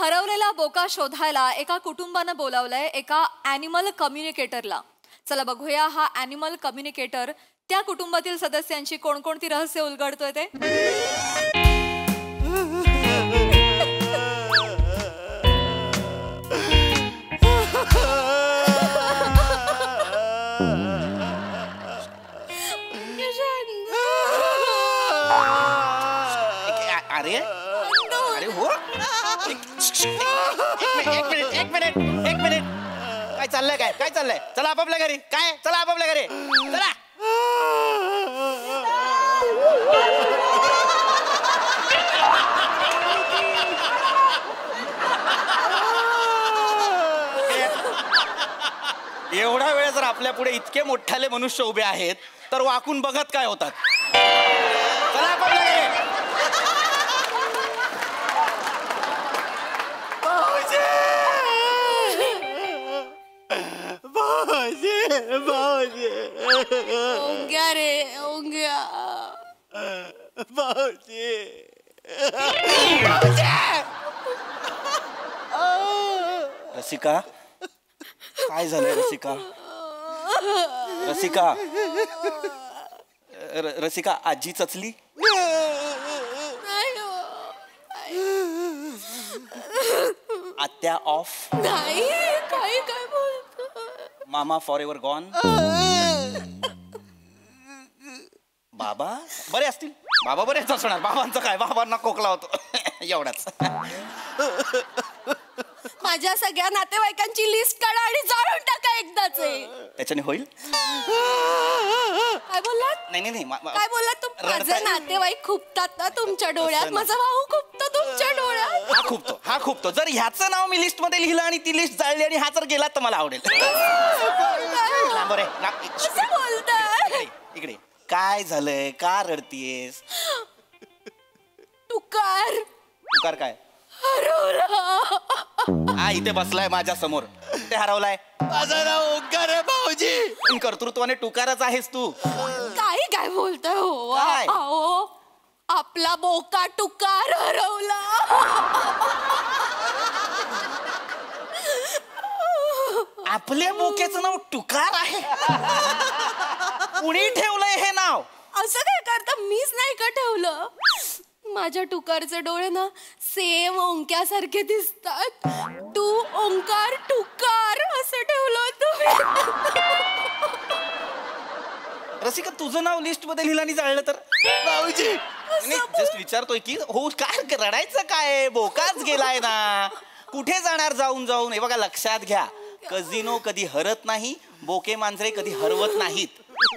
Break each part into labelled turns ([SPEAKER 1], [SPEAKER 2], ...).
[SPEAKER 1] हरवलेला बोका शोधायला एका कुटुंबानं बोलावलंय एका ॲनिमल कम्युनिकेटरला. चला बघूया हा ॲनिमल कम्युनिकेटर त्या कुटुंबातील सदस्यांची कोणकोणती रहस्य उलगडतोय ते.
[SPEAKER 2] अरे अरे हो एक मिनिट काय चाललंय काय चाललंय. चला आपापल्या घरी. काय चला आपापल्या घरी चला. एवढा वेळ जर आपल्या पुढे इतके मोठाले मनुष्य उभे आहेत तर वाकून बघत काय होतात. चला आपापल्या घरी.
[SPEAKER 1] ओंग्या रे ओंग्या.
[SPEAKER 2] रसिका काय झालंय रसिका. रसिका रसिका आजी चचली. आत्या ऑफ.
[SPEAKER 1] नाही काय काय बोलतो.
[SPEAKER 2] मामा फॉर एव्हर गॉन. बाबा बरे असतील. बाबा बरेच असणार. बाबांचं काय बाबांना खोकला होतो एवढाच.
[SPEAKER 1] माझ्या सगळ्या नातेवाईकांची लिस्ट काढा आणि जाळून टाका एकदाच.
[SPEAKER 2] त्याच्याने होईल.
[SPEAKER 1] काय बोललात.
[SPEAKER 2] नाही
[SPEAKER 1] काय बोललात तू. माझे नातेवाईक खुपतात ना तुमच्या डोळ्यात. माझा भाऊ खुपतो तुमच्या डोळ्यात.
[SPEAKER 2] हा खुपतो. जर ह्याचं नाव मी लिस्ट मध्ये लिहिलं आणि ती लिस्ट जाळली आणि हा जर गेला तर मला आवडेल.
[SPEAKER 1] बोलताय
[SPEAKER 2] इकडे. काय झालंय का रडतीयेस.
[SPEAKER 1] तुकार
[SPEAKER 2] काय
[SPEAKER 1] हरवला.
[SPEAKER 2] हा इथे बसलाय माझ्या समोर. ते हरवलाय.
[SPEAKER 3] माझं नाव ओंकार आहे भाऊजी.
[SPEAKER 2] कर्तृत्वाने टुकारच आहेस तू.
[SPEAKER 1] काय बोलताय हो.
[SPEAKER 2] काय?
[SPEAKER 1] आपला बोका टुकार हरवला.
[SPEAKER 2] आपल्या बोक्याचं नाव टुकार आहे. कुणी ठेवलंय हे नाव.
[SPEAKER 1] असं काय करता. मीच नाही का ठेवलं. माझ्या टुकारचे डोळे ना सेम ओंक्यासारखे दिसतात. तू ओंकार टुकार असं ठेवलं तुम्ही.
[SPEAKER 2] रसिका तुझं नाव लिस्ट मध्ये लिहिलं आणि जाळलं तर.
[SPEAKER 3] भाऊजी
[SPEAKER 2] जस्ट विचारतोय की हो काय रडायचं काय. बोकाच गेलाय ना. कुठे जाणार जाऊन जाऊन. हे बघा लक्षात घ्या. कझिनो कधी हरत नाही. बोके मांजरे कधी हरवत नाहीत.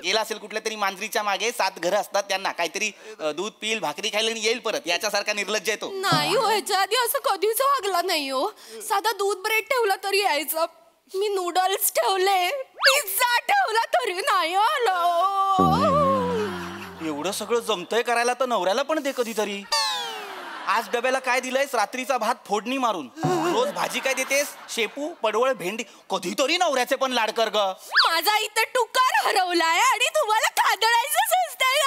[SPEAKER 2] गेला असेल कुठल्या तरी मांजरीच्या मागे 7 घरं असतात. त्यांना काहीतरी दूध पिईल भाकरी खायला आणि येईल परत. याच्यासारखा निर्लज्ज येतो.
[SPEAKER 1] नाही हो. ह्याच्या आधी असं कधीच वागला नाही हो. साधा दूध ब्रेड ठेवला तरी यायचं. मी नूडल्स ठेवले पिझ्झा ठेवला तरी नाही आलो.
[SPEAKER 2] एवढं सगळं जमतंय करायला तर नवऱ्याला पण दे कधीतरी. आज डब्याला काय दिलंयस. रात्रीचा भात फोडणी मारून. रोज भाजी काय देतेस. शेपू पडवळ भेंडी. कधीतरी नवऱ्याचे पण लाड कर ग.
[SPEAKER 1] माझा इथं टुकार हरवलाय आणि तुम्हाला खादळायचं असतंय.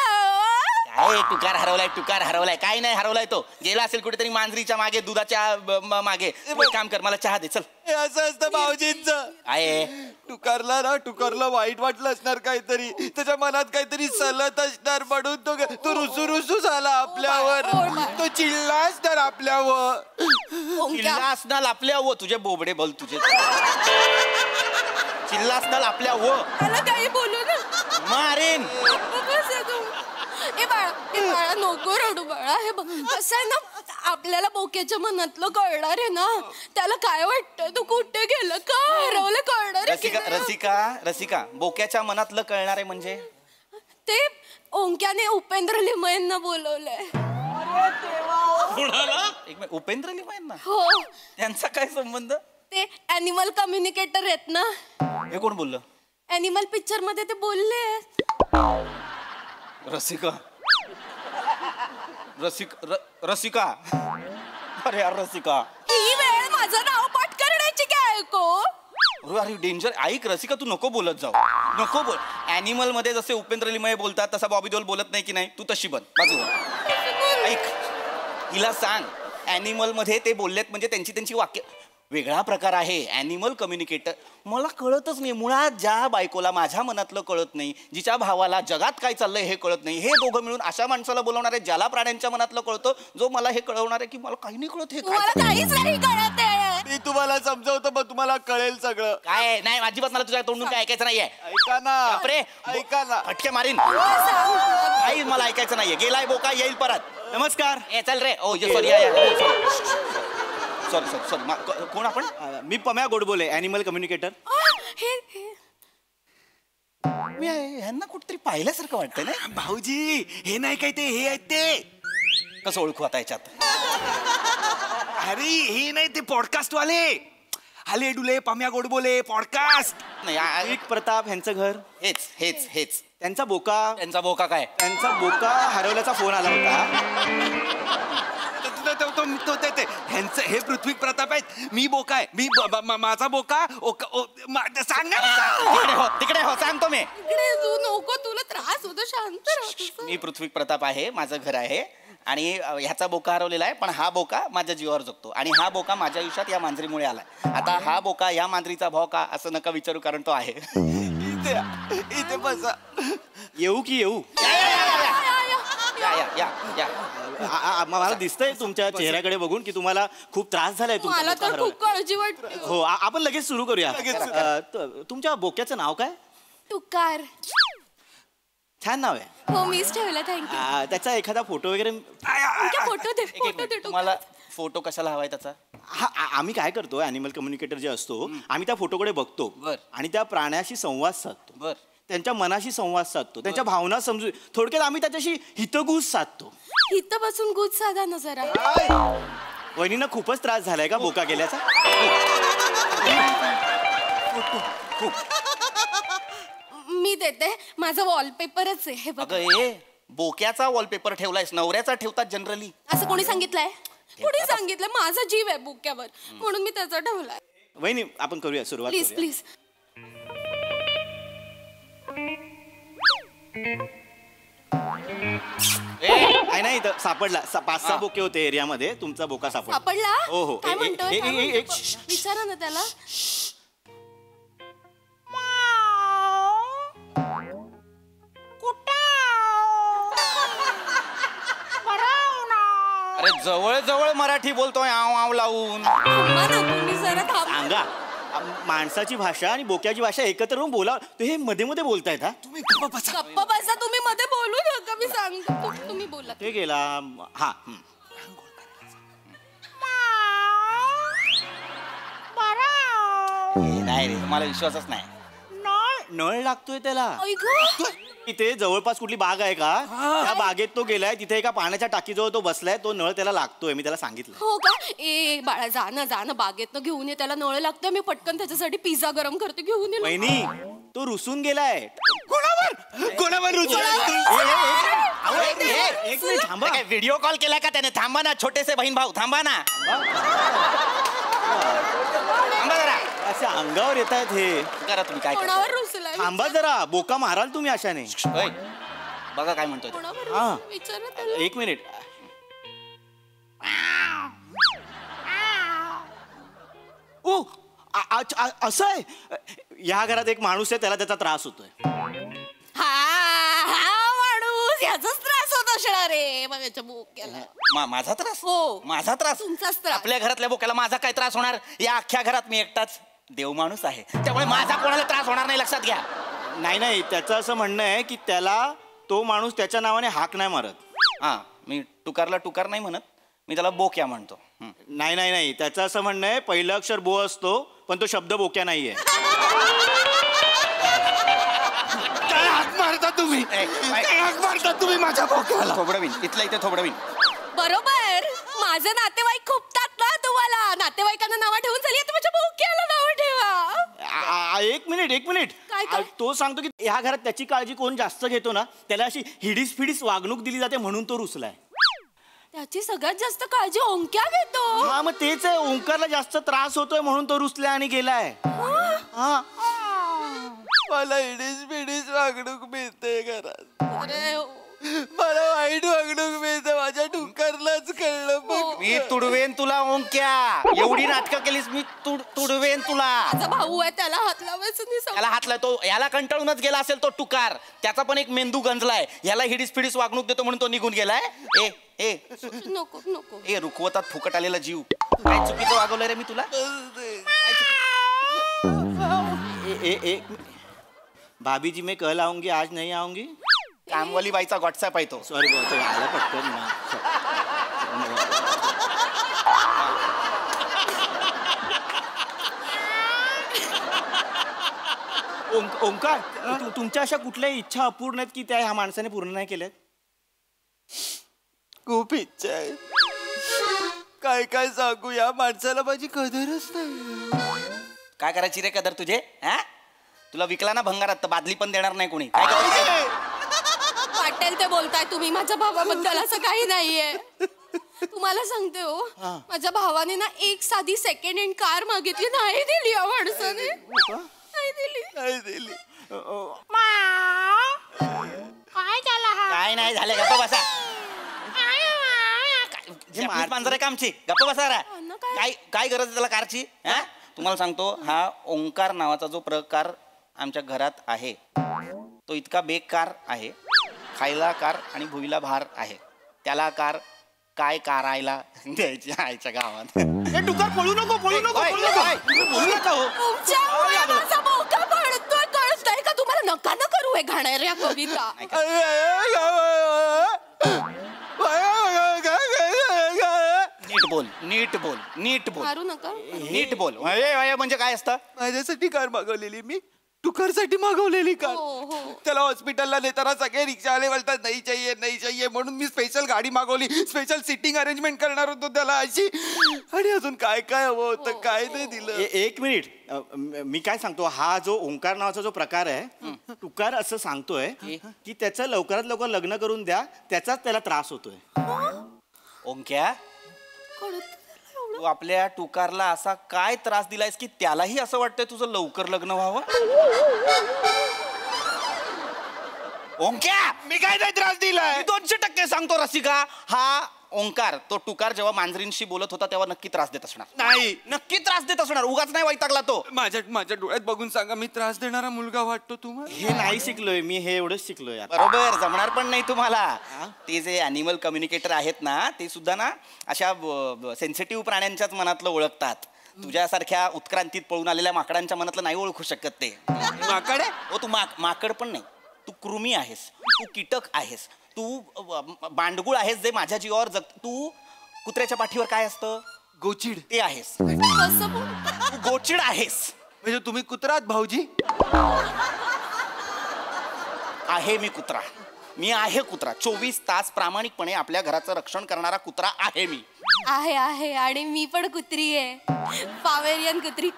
[SPEAKER 2] काय टुकार हरवलाय. काय नाही हरवलाय तो. गेला असेल कुठेतरी मांजरीच्या मागे दुधाच्या मागे. काम कर मला चहा दे चल.
[SPEAKER 3] असं असतं भाऊजींचं.
[SPEAKER 2] आहे
[SPEAKER 3] टुकारला वाईट वाटलं असणार काहीतरी. त्याच्या मनात काहीतरी सलत असणार म्हणून तो रुसू झाला आपल्यावर. तो चिल्ला असणार आपल्यावर.
[SPEAKER 2] चिल्ला असणार आपल्या तुझे बोबडे बोल तुझे. चिल्ला असणार आपल्या
[SPEAKER 1] मला काही बोलू ना.
[SPEAKER 2] मारेन.
[SPEAKER 1] ए बाळा नको रडू बाळा. हे कसं आहे ना आपल्याला बोक्याच्या मनातलं कळणार आहे ना. त्याला काय वाटतं. तू कुठे गेलं का हरवलं कळणार.
[SPEAKER 2] रसिका बोक्याच्या मनातलं कळणार आहे म्हणजे
[SPEAKER 1] ते ओंक्याने उपेंद्र लिमयेंना बोलवलंय.
[SPEAKER 2] उपेंद्र लिमयेंना.
[SPEAKER 1] हो.
[SPEAKER 2] त्यांचा काय संबंध.
[SPEAKER 1] ते ॲनिमल कम्युनिकेटर आहेत ना.
[SPEAKER 2] हे कोण बोललं.
[SPEAKER 1] ॲनिमल पिक्चर मध्ये ते बोलले.
[SPEAKER 2] रसिका अरे यार रसिका.
[SPEAKER 1] ही वेळ माझं नाव पाठ करण्याची काय ऐको.
[SPEAKER 2] अरे डेंजर. ऐक रसिका तू नको बोलत जाऊ. नको बोल. ॲनिमल मध्ये जसे उपेंद्र लिमये बोलतात तसा बॉबी देओल बोलत नाही की नाही. तू तशी बन बाजूला. ऐक हिला सांग ॲनिमल मध्ये ते बोललेत म्हणजे त्यांची त्यांची वाक्य वेगळा प्रकार आहे. ॲनिमल कम्युनिकेटर मला कळतच नाही मुळात. ज्या बायकोला माझ्या मनातलं कळत नाही, जिच्या भावाला जगात काय चाललंय हे कळत नाही, हे दोघं मिळून अशा माणसाला बोलवणार आहे ज्याला प्राण्यांच्या मनातलं कळतं, जो मला हे कळवणार आहे की मला काही नाही कळत. हे
[SPEAKER 1] मला
[SPEAKER 2] काय
[SPEAKER 1] काहीच नाही कळत आहे.
[SPEAKER 3] मी तुम्हाला समजवतो मग तुम्हाला कळेल सगळं.
[SPEAKER 2] काय नाही अजिबात मला तुझ्या तोंडून काय ऐकायचं नाहीये.
[SPEAKER 3] ऐका ना
[SPEAKER 2] बापरे
[SPEAKER 3] ऐका ना.
[SPEAKER 2] फटके मारीन.
[SPEAKER 1] सांग.
[SPEAKER 2] काही मला ऐकायचं नाहीये. गेलाय बोका येईल परत.
[SPEAKER 4] नमस्कार.
[SPEAKER 2] ए चल रे. ओ सॉरी सॉरी सॉरी सॉरी कोण आपण?
[SPEAKER 4] मी पम्या गोडबोले, ॲनिमल कम्युनिकेटर.
[SPEAKER 1] हे
[SPEAKER 2] मी ह्यांना कुठतरी पाहिल्यासारखं वाटतंय ना.
[SPEAKER 4] भाऊजी हे नाही काय ते, हे आहेत ते.
[SPEAKER 2] कसं ओळखू आता याच्यात?
[SPEAKER 4] अरे हे नाही ते पॉडकास्ट वाले. हले डुले पम्या गोडबोले पॉडकास्ट.
[SPEAKER 2] नाही
[SPEAKER 4] विक प्रताप यांचं घर.
[SPEAKER 2] हेच हेच हेच
[SPEAKER 4] त्यांचा बोका.
[SPEAKER 2] त्यांचा बोका काय?
[SPEAKER 4] त्यांचा बोका हरवल्याचा फोन आला होता. ह्यांचं हे पृथ्वी प्रताप आहेत. मी बोका आहे. मी माझा बोका सांग ना.
[SPEAKER 2] तिकडे हो सांगतो मी.
[SPEAKER 1] इकडे तू नको, तुला त्रास होतो. शांत राहा.
[SPEAKER 2] मी पृथ्वी प्रताप आहे. माझं घर आहे आणि ह्याचा बोका हरवलेला आहे. पण हा बोका माझ्या जीवावर जगतो आणि हा बोका माझ्या आयुष्यात या मांजरीमुळे आलाय. आता हा बोका या मांजरीचा भाव का असं नका विचारू, कारण तो आहे.
[SPEAKER 3] इथे बसा.
[SPEAKER 4] येऊ की येऊ?
[SPEAKER 2] या या या या.
[SPEAKER 4] मला दिसतंय तुमच्या चेहऱ्याकडे बघून की तुम्हाला खूप त्रास झालाय.
[SPEAKER 1] मला तर खूप काळजी वाटते.
[SPEAKER 4] हो आपण लगेच सुरू करूया. तुमच्या बोक्याचं नाव काय?
[SPEAKER 1] तुकार.
[SPEAKER 4] छान नाव आहे.
[SPEAKER 1] हो मीच ठेवलं. थँक्यू.
[SPEAKER 4] त्याचा एखादा फोटो वगैरे.
[SPEAKER 1] फोटो दे. फोटो दे.
[SPEAKER 2] तुम्हाला फोटो कशाला हवाय त्याचा?
[SPEAKER 4] आम्ही काय करतो, ॲनिमल कम्युनिकेटर जे असतो, आम्ही त्या फोटोकडे बघतो
[SPEAKER 2] बर.
[SPEAKER 4] आणि त्या प्राण्याशी संवाद साधतो.
[SPEAKER 2] बर.
[SPEAKER 4] त्यांच्या मनाशी संवाद साधतो, त्यांच्या भावना समजू. थोडक्यात आम्ही त्याच्याशी हितगुज साधतो.
[SPEAKER 1] इथं बसून गुज साधा ना जरा.
[SPEAKER 4] वहिनींना खूपच त्रास झालाय का बोका गेल्याचा?
[SPEAKER 2] खूप.
[SPEAKER 1] मी देते. माझं वॉलपेपरच आहे हे बघ.
[SPEAKER 2] अगं ए बोक्याचा वॉलपेपर ठेवलायस, नवऱ्याचा ठेवतात जनरली.
[SPEAKER 1] असं कोणी सांगितलंय? कोणी सांगितलंय? माझा जीव आहे बुक्यावर म्हणून मी त्याचा ठेवलाय.
[SPEAKER 4] वहिनी आपण करूया सुरुवात.
[SPEAKER 1] Please please.
[SPEAKER 4] नाही सापडला. 5-6 बोके होते एरियामध्ये. तुमचा बोका सापडला.
[SPEAKER 1] सापडला?
[SPEAKER 4] हो हो.
[SPEAKER 1] काय म्हणतोय?
[SPEAKER 4] एक
[SPEAKER 1] विचारा ना त्याला.
[SPEAKER 2] अरे जवळ जवळ मराठी बोलतोय आव आव लावून.
[SPEAKER 1] थांबा ना तुम्ही जरा.
[SPEAKER 4] सांगा. माणसाची भाषा आणि बोक्याची भाषा एकत्र होऊन बोला. तो हे मध्ये मध्ये बोलतायत. हा तुम्ही
[SPEAKER 1] गप्प बसा. तुम्ही मध्ये बोलू नका. मी सांगतो. तुम्ही बोला.
[SPEAKER 4] ते गेला. हा
[SPEAKER 2] नाही रे मला विश्वासच नाही.
[SPEAKER 4] नळ लागतोय त्याला.
[SPEAKER 1] ऐक.
[SPEAKER 4] इथे जवळपास कुठली बाग आहे का? त्या बागेत तो गेलाय. तिथे एका पाण्याच्या टाकीजवळ तो बसलाय. तो नळ त्याला लागतोय. मी त्याला सांगितलं.
[SPEAKER 1] हो का? ए बाळा जा ना बागेत घेऊन ये. त्याला नळ लागतोय. मी पटकन त्याच्यासाठी पिझ्झा गरम करते. घेऊन ये.
[SPEAKER 4] वहिनी तो रुसून गेलाय.
[SPEAKER 3] कोणावर
[SPEAKER 4] एक मिनिट थांबा.
[SPEAKER 2] व्हिडिओ कॉल केला का त्याने? थांबा ना छोटेसे बहीण भाऊ. थांबा ना. थांबा जरा.
[SPEAKER 4] असे अंगावर येत आहेत हे.
[SPEAKER 2] करा तुम्ही काय
[SPEAKER 1] कोणावर रुसलाय?
[SPEAKER 4] थांबा जरा. बोका माराल तुम्ही अशाने.
[SPEAKER 2] ओय, बघा काय म्हणतोय.
[SPEAKER 1] कोणावर
[SPEAKER 4] हा.
[SPEAKER 1] रुसलाय? विचारा त्याला.
[SPEAKER 4] एक मिनिट. ओ असं आहे. या घरात एक माणूस आहे, त्याला त्याचा त्रास होतोय.
[SPEAKER 1] हा माणूस याचाच त्रास होत असणार रे माझ्या बोक्याला.
[SPEAKER 2] माझा त्रास?
[SPEAKER 1] हो.
[SPEAKER 2] माझा त्रास?
[SPEAKER 1] तुमचाच त्रास.
[SPEAKER 2] आपल्या घरातल्या बोक्याला माझा काय त्रास होणार? या अख्ख्या घरात मी एकटाच देव माणूस आहे, त्यामुळे माझा कोणाला त्रास होणार नाही. लक्षात घ्या.
[SPEAKER 4] नाही त्याचं असं म्हणणं आहे की त्याला तो माणूस त्याच्या नावाने हाक नाही मारत.
[SPEAKER 2] हा मी टुकारला टुकार नाही म्हणत. मी त्याला बोक्या म्हणतो.
[SPEAKER 4] नाही त्याचं असं म्हणणं आहे पहिलं अक्षर बो असतो पण तो शब्द बोक्या नाहीये.
[SPEAKER 3] काय हाक मारता तुम्ही? काय हाक मारता तुम्ही माझ्या बोक्याला?
[SPEAKER 2] थोबडवीन इथल्या इथे थोबडवीन.
[SPEAKER 1] बरोबर. माझे नातेवाईक खूपतात ना तुम्हाला. नातेवाईकांना नावं ठेवून झाली आता माझ्या बोक्याला नावं ठेवा.
[SPEAKER 4] एक मिनिट.
[SPEAKER 1] काय?
[SPEAKER 4] तो सांगतो की ह्या घरात त्याची काळजी कोण जास्त घेतो ना त्याला अशी हिडीस फिडीस वागणूक दिली जाते म्हणून तो रुसलाय.
[SPEAKER 1] त्याची सगळ्यात जास्त काळजी ओंक्या घेतो.
[SPEAKER 4] हा मग तेच आहे. ओंकारला जास्त त्रास होतोय म्हणून तो रुसलाय आणि गेलाय. हा
[SPEAKER 3] मला हिडीस फिडीस वागणूक मिळते घरात.
[SPEAKER 1] अरे
[SPEAKER 3] मला वाईट वागणूक मिळते. माझ्या टुकारलाच कळलं.
[SPEAKER 2] मी तुडवेन तुला ओंक्या. एवढी नाटकं केलीस मी तुडवेन तुला.
[SPEAKER 1] माझा भाऊ आहे त्याला हात लावायचं नाही सांग.
[SPEAKER 2] याला हातला तो याला कंटाळूनच गेला असेल तो टुकार. त्याचा पण एक मेंदू गंजलाय. याला हिडीस फिडीस वागणूक देतो म्हणून तो निघून गेलाय. ए ए
[SPEAKER 1] नको नको.
[SPEAKER 2] ए रुखवतात फुकट आलेला जीव. काय चुकीचं वागवलंय रे मी तुला?
[SPEAKER 3] भाभी जी मैं कल आऊंगी आज नहीं आऊंगी.
[SPEAKER 2] कामवाली बाईचा व्हॉट्सअप आहे तो.
[SPEAKER 3] सॉरी बोलतो आला पटकन ना. ओंकार तुमच्या अशा कुठल्याही इच्छा अपूर्ण आहेत की त्या ह्या माणसाने पूर्ण नाही केल्यात? खूप इच्छा आहे. काय काय सांगू, या माणसाला माझी कदरच नाही.
[SPEAKER 2] काय करायची रे कदर तुझे? हा तुला विकला ना भंगारात तर बादली पण देणार नाही कोणी. काय करायचं?
[SPEAKER 1] वाटेल ते बोलताय तुम्ही. माझ्या भावाबद्दल असं काही नाहीये. तुम्हाला सांगते हो, माझ्या भावाने ना एक साधी सेकंड हँड कार मागितली, नाही दिली या माणसाने. नाही दिली.
[SPEAKER 2] काय नाही झालं. गप्प बसा. मांजर आहे आमची. गप्प बसा रा. काय गरज आहे त्याला कारची? हा तुम्हाला सांगतो, हा ओंकार नावाचा जो प्रकार आमच्या घरात आहे तो इतका बेकार आहे. खायला कार आणि भुईला भार आहे. त्याला कार काय कारायला द्यायची आईच्या गावात.
[SPEAKER 3] टुकार पळू नको बोलू नका हो.
[SPEAKER 1] माझा बोका पडतोय. कळतंय का तुम्हाला? नका न करू हे घाणेरड्या कविता.
[SPEAKER 2] नीट बोल.
[SPEAKER 1] मारू नका.
[SPEAKER 2] नीट बोल. म्हणजे काय असतं?
[SPEAKER 3] माझ्यासाठी कार मागवलेली मी. टुकारसाठी मागवलेली कार. त्याला हॉस्पिटलला नेताना सगळे रिक्षावाले बोलतात नाही चाहिए म्हणून मी स्पेशल गाडी मागवली. स्पेशल सिटिंग अरेंजमेंट करणार होतो त्याला अशी. आणि अजून काय काय हवं होतं काय नाही दिलं. एक मिनिट, मी काय सांगतो, हा जो ओंकार नावाचा जो प्रकार आहे, टुकार असं सांगतोय की त्याचं लवकरात लवकर लग्न करून द्या, त्याचाच त्याला त्रास होतोय.
[SPEAKER 2] ओंक्या तू आपल्या टुकारला असा काय त्रास दिलायस की त्यालाही असं वाटतंय तुझं लवकर लग्न व्हावं? ओंक्या
[SPEAKER 3] मी काय नाही त्रास दिलाय.
[SPEAKER 2] 200% सांगतो रसिका. हा ओंकार तो टुकार जेव्हा मांजरींशी बोलत होता तेव्हा नक्की त्रास देत असणार.
[SPEAKER 3] नाही,
[SPEAKER 2] नक्की त्रास देत असणार. उगाच नाही वैतागला तो.
[SPEAKER 3] माझ्या डोळ्यात बघून सांगा, मी त्रास देणारा मुलगा वाटतो तुम्हाला? हे नाही शिकलोय मी, हे एवढंच शिकलोय.
[SPEAKER 2] बरोबर, जमणार पण नाही तुम्हाला. ते जे अॅनिमल कम्युनिकेटर आहेत ना ते सुद्धा ना अशा सेन्सिटिव्ह प्राण्यांच्याच मनातलं ओळखतात. तुझ्यासारख्या उत्क्रांतीत पळून आलेल्या माकडांच्या मनातलं नाही ओळखू शकत ते.
[SPEAKER 3] माकड आहे?
[SPEAKER 2] हो तू माकड पण नाही. तू कृमी आहेस, तू कीटक आहेस, तू बांडगुळ आहेस जे माझ्या जीवावर तू कुत्र्याच्या पाठीवर काय असतं?
[SPEAKER 3] गोचिड.
[SPEAKER 2] ते आहेस.
[SPEAKER 1] कसं
[SPEAKER 2] तू गोचिड आहेस.
[SPEAKER 3] म्हणजे तुम्ही कुत्रात भाऊजी?
[SPEAKER 2] आहे मी कुत्रा. मी आहे कुत्रा. 24 तास प्रामाणिकपणे आपल्या घराचं रक्षण करणारा कुत्रा आहे मी.
[SPEAKER 1] आहे आणि मी पण कुत्री आहे. पावेरियन कुत्री.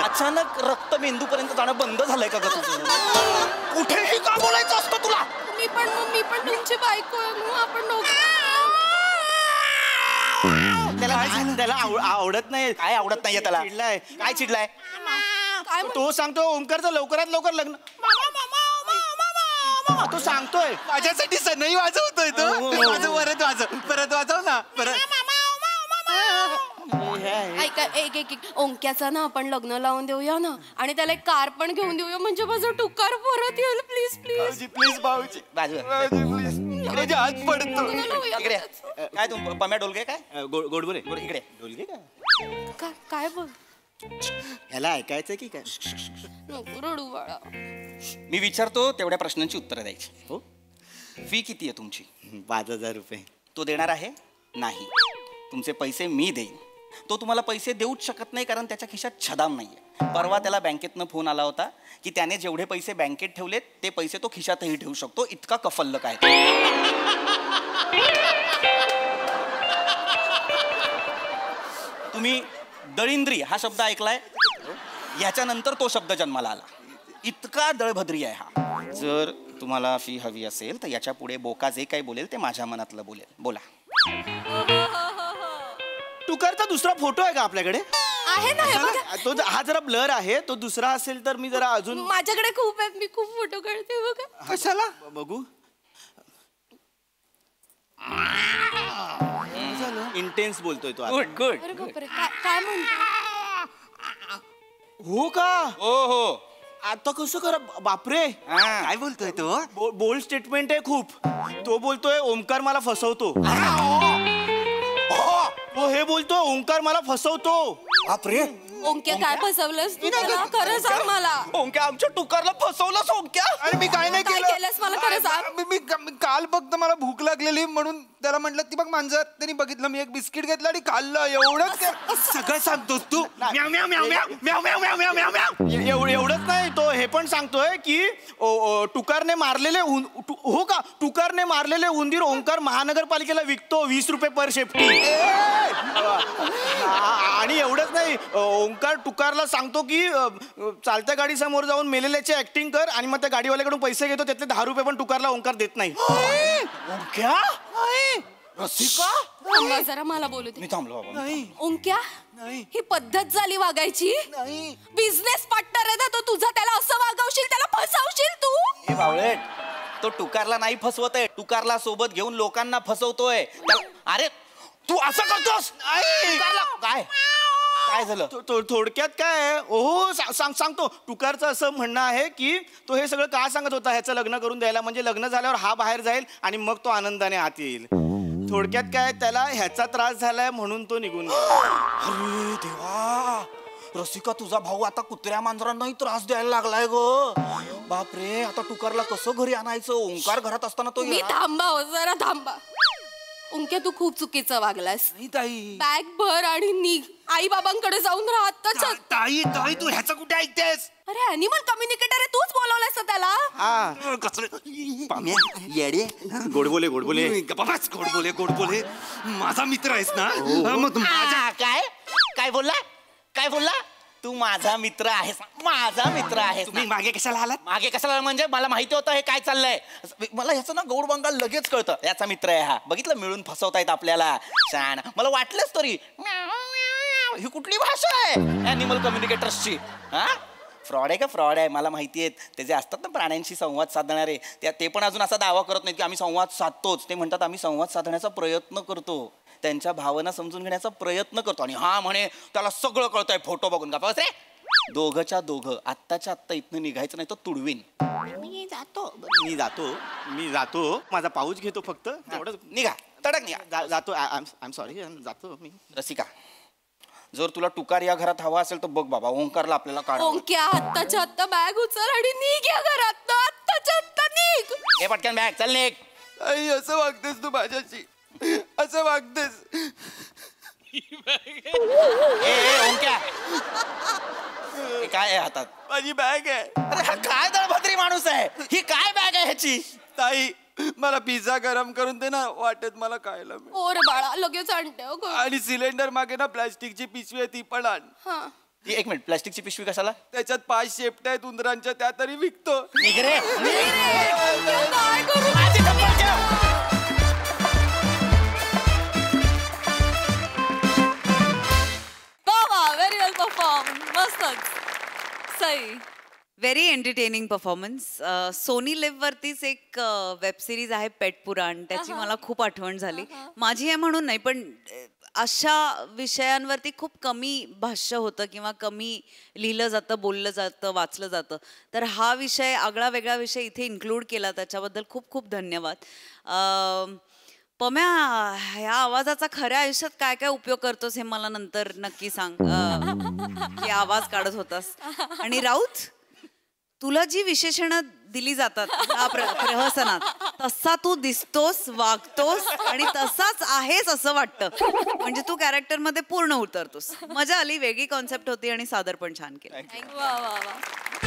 [SPEAKER 2] अचानक रक्त मेंदू पर्यंत जाणं बंद झालंय का ग तुझं? कुठेही का बोलायचं असतं तुला?
[SPEAKER 1] मी पण तुमची बायको आहे म्हणून आपण
[SPEAKER 3] त्याला आवडत नाही.
[SPEAKER 2] काय आवडत नाहीये त्याला?
[SPEAKER 3] चिडलाय.
[SPEAKER 2] काय चिडलाय?
[SPEAKER 1] काय
[SPEAKER 3] तो सांगतो ओंकारचं लवकरात लवकर लग्न. तो सांगतोय माझ्यासाठी सनई वाजवतोय तो. परत वाजव ना परत.
[SPEAKER 1] ऐका एक ओंक्याचं ना आपण लग्न लावून देऊया ना आणि त्याला एक कार पण घेऊन देऊया म्हणजे माझं टुकार परत येईल. प्लीज
[SPEAKER 3] प्लीज भाऊजी
[SPEAKER 2] बाजूला
[SPEAKER 3] हात पडतो.
[SPEAKER 2] इकडे काय तू पम्या डोलगे काय?
[SPEAKER 3] गोडबोरे
[SPEAKER 2] इकडे
[SPEAKER 3] डोलगे का?
[SPEAKER 1] काय बोल.
[SPEAKER 3] ह्याला ऐकायचं की काय?
[SPEAKER 1] नको रडू बाळा.
[SPEAKER 2] मी विचारतो तेवढ्या प्रश्नांची उत्तरं द्यायची.
[SPEAKER 3] हो.
[SPEAKER 2] फी किती आहे तुमची?
[SPEAKER 3] 5,000 रुपये.
[SPEAKER 2] तो देणार आहे? नाही. तुमचे पैसे मी देईन. तो तुम्हाला पैसे देऊच शकत नाही कारण त्याच्या खिशात छदाम नाहीये. परवा त्याला बँकेतनं फोन आला होता की त्याने जेवढे पैसे बँकेत ठेवलेत ते पैसे तो खिशातही ठेवू शकतो. इतका कफल्लक आहे. तुम्ही दळिंद्री हा शब्द ऐकलाय? ह्याच्यानंतर तो शब्द जन्माला आला. इतका दळभद्री आहे हा. जर तुम्हाला फी हवी असेल तर याच्या पुढे बोका जे काही बोलेल ते माझ्या मनातलं बोलेल. बोला.
[SPEAKER 3] टुकारचा दुसरा फोटो आहे का आपल्याकडे?
[SPEAKER 1] आहे ना हे बघा.
[SPEAKER 3] तो हा जरा ब्लर आहे. तो दुसरा असेल तर मी जरा अजून.
[SPEAKER 1] माझ्याकडे खूप आहेत. मी खूप फोटो काढते बघा.
[SPEAKER 3] कशाला बघू?
[SPEAKER 2] इंटेन्स बोलतोय तो
[SPEAKER 3] गुड गुड
[SPEAKER 1] अरे बापरे काय म्हणतो
[SPEAKER 2] हो का हो हो
[SPEAKER 3] आता कसं करा बापरे
[SPEAKER 2] हा.
[SPEAKER 3] काय बोलतोय तो
[SPEAKER 2] बोल्ड स्टेटमेंट आहे खूप तो बोलतोय ओमकार मला फसवतो तो हे बोलतोय ओंकार मला फसवतो
[SPEAKER 3] बापरे
[SPEAKER 1] ओंक्या काय फसवलंस तू त्याला? खरं सांग मला
[SPEAKER 2] ओंक्या आमच्या टुकारला फसवलंस ओंक्या
[SPEAKER 3] अरे मी काय नाही
[SPEAKER 1] काय
[SPEAKER 3] केलं
[SPEAKER 1] केलंस मला खरं सांग?
[SPEAKER 3] मी काल फक्त मला भूक लागलेली म्हणून त्याला म्हटलं ती बघ मांजर त्यांनी बघितलं मी एक बिस्किट घेतलं आणि खाल्लं एवढंच सगळं सांगतोस तू म्याव म्याव म्याव म्याव म्याव म्याव म्याव म्याव म्याव
[SPEAKER 2] एवढंच नाही तो हे पण सांगतोय की टुकारने मारलेले हो का टुकारने मारलेले उंदीर ओंकार महानगरपालिकेला विकतो 20 रुपये पर शेपटी आणि एवढंच नाही ओंकार टुकारला सांगतो की चालत्या गाडी समोर जाऊन मेलेल्याची ऍक्टिंग कर आणि मग त्या गाडीवाल्याकडून पैसे घेतो त्यातले 10 रुपये पण टुकारला ओंकार देत नाही ओंक्या रसिका
[SPEAKER 1] थांबा जरा मला बोलू दे
[SPEAKER 2] मी थांबलो बाबा
[SPEAKER 1] ओंक्या ही पद्धत झाली वागायची बिझनेस पार्टनर आहे ना तो तुझा त्याला असं वागवशील त्याला फसवशील तू
[SPEAKER 2] हे बावळेट तो टुकारला नाही फसवत आहे टुकारला सोबत घेऊन लोकांना फसवतोय अरे तू असं करतोस टुकारला काय काय झालं थोडक्यात काय हो सांगतो टुकारचं असं म्हणणं आहे की तो हे सगळं का सांगत होता ह्याचं लग्न करून द्यायला म्हणजे लग्न झाल्यावर हा बाहेर जाईल आणि मग तो आनंदाने आत येईल थोडक्यात काय त्याला ह्याचा त्रास झालाय म्हणून तो निघून गेला अरे देवा रसिका तुझा भाऊ आता कुत्र्या मांजरांनाही त्रास द्यायला लागलाय ग बापरे आता टुकारला कसं घरी आणायचं ओंकार घरात असताना तो
[SPEAKER 1] मी थांबा हो जरा थांबा ओंक्या तू खूप चुकीचं वागलास बॅग भर आणि निघ आई बाबांकडे जाऊन राहत
[SPEAKER 3] ताई ताई तू ह्याचं कुठे ऐकतेस
[SPEAKER 1] अरे अॅनिमल कम्युनिकेटर आहे तूच बोलवलंस ना त्याला
[SPEAKER 3] पाम्या येडे
[SPEAKER 2] गोड बोले
[SPEAKER 3] बाबाच गोड बोले माझा मित्र आहेस ना मग
[SPEAKER 2] काय बोलला तू माझा मित्र आहेस
[SPEAKER 3] तुम्ही मागे कशाला आलात
[SPEAKER 2] मागे कशाला म्हणजे मला माहिती होतं हे काय चाललंय मला ह्याचं ना गौड बंगाल लगेच कळतं याचा मित्र आहे हा बघितलं मिळून फसवतायत आपल्याला छान मला वाटलंच तरी ही कुठली भाषा आहे ॲनिमल कम्युनिकेटर्सची हा फ्रॉड आहे का फ्रॉड आहे मला माहिती आहे त्याचे असतात ना प्राण्यांशी संवाद साधणारे ते पण अजून असा दावा करत नाहीत की आम्ही संवाद साधतोच ते म्हणतात आम्ही संवाद साधण्याचा प्रयत्न करतो त्यांच्या भावना समजून घेण्याचा प्रयत्न करतो आणि हा म्हणे त्याला सगळं कळतंय फोटो बघून का बस रे दोघच्या दोघं आत्ताच्या आत्ता इथनं निघायचं नाही तर तुडवीन मी जातो माझा पाऊच घेतो फक्त तेवढं निघा तडक निघा जातो आय एम सॉरी जातो मी रसिका जर तुला टुकार या घरात हवा असेल तर बघ बाबा ओंकारला आपल्याला काढ
[SPEAKER 1] ओंक्या आत्ताच्या आत्ता बॅग उचल आणि निघ या घरात आत्ताच्या आत्ता निघ
[SPEAKER 2] हे पटकन बॅग चल निघ
[SPEAKER 3] आई असं वागतेस तू माझ्याशी असं वागतेस
[SPEAKER 2] ओंक्या काय आहे हातात
[SPEAKER 3] माझी बॅग आहे
[SPEAKER 2] अरे हा काय दळभद्री माणूस आहे ही काय बॅग आहे ह्याची
[SPEAKER 3] ताई मला पिझ्झा गरम करून दे ना वाटेत मला खायला मिळेल.
[SPEAKER 1] ओर बाळा लगेच आणते हो गं.
[SPEAKER 3] आणि सिलेंडर मागे ना प्लास्टिकची पिशवी आहे ती पण आण
[SPEAKER 1] हा
[SPEAKER 2] एक मिनिट प्लास्टिकची पिशवी कशाला
[SPEAKER 3] त्याच्यात 5 शेपट्या आहेत उंदरांच्या त्या तरी विकतो
[SPEAKER 2] निघ रे
[SPEAKER 1] काय करू
[SPEAKER 2] माझी चप्पल ठेव.
[SPEAKER 1] व्हेरी वेल परफॉर्म मस्तच सही
[SPEAKER 5] very entertaining performance Sony Liv वरतीच एक वेब सिरीज आहे पेट पुराण त्याची मला खूप आठवण झाली माझी आहे म्हणून नाही पण अशा विषयांवरती खूप कमी भाष्य होतं किंवा कमी लिहिलं जातं बोललं जातं वाचलं जातं तर हा विषय आगळा वेगळा विषय इथे इन्क्लूड केला त्याच्याबद्दल खूप खूप धन्यवाद पम्या ह्या आवाजाचा खऱ्या आयुष्यात काय काय उपयोग करतोस हे मला नंतर नक्की सांग की आवाज काढत होतास आणि राऊत तुला जी विशेषणं दिली जातात प्रहसनात तसा तू दिसतोस वागतोस आणि तसाच आहेस असं वाटतं म्हणजे तू कॅरेक्टर मध्ये पूर्ण उतरतोस मजा आली वेगळी कॉन्सेप्ट होती आणि सादर पण छान केलं
[SPEAKER 1] वा वा वा